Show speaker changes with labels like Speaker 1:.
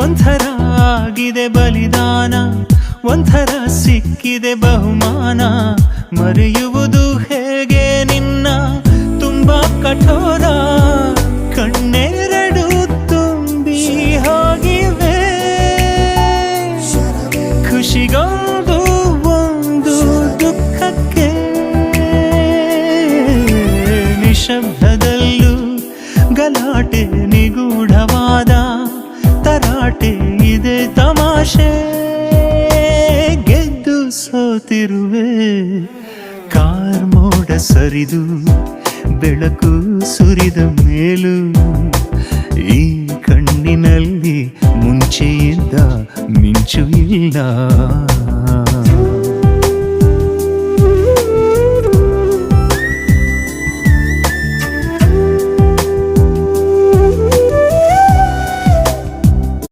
Speaker 1: ಒಂಥರ ಆಗಿದೆ ಬಲಿದಾನ, ಒಂಥರ ಸಿಕ್ಕಿದೆ ಬಹುಮಾನ. ಮರೆಯುವುದು ಹೇಗೆ ನಿನ್ನ ತುಂಬಾ ಕಠೋರ. ಕಣ್ಣೆರಡು ತುಂಬಿ ಹೋಗಿವೆ, ಖುಷಿಗೊಂದು ಒಂದು ದುಃಖಕ್ಕೆ. ನಿಶಬ್ದದಲ್ಲೂ ಗಲಾಟೆ ನಿಗೂಢವಾದ ತರಾಟೆ ಇದೆ ತಮಾಷೆ. ಗೆದ್ದು ಸೋತಿರುವೆ ಕಾರ್ಮೋಡ ಸರಿದು ಬೆಳಕು ಸುರಿದ ಮೇಲೂ ಈ ಕಣ್ಣಿನಲ್ಲಿ ಮುಂಚೆಯಿದ್ದ ಮಿಂಚು ಇಲ್ಲ.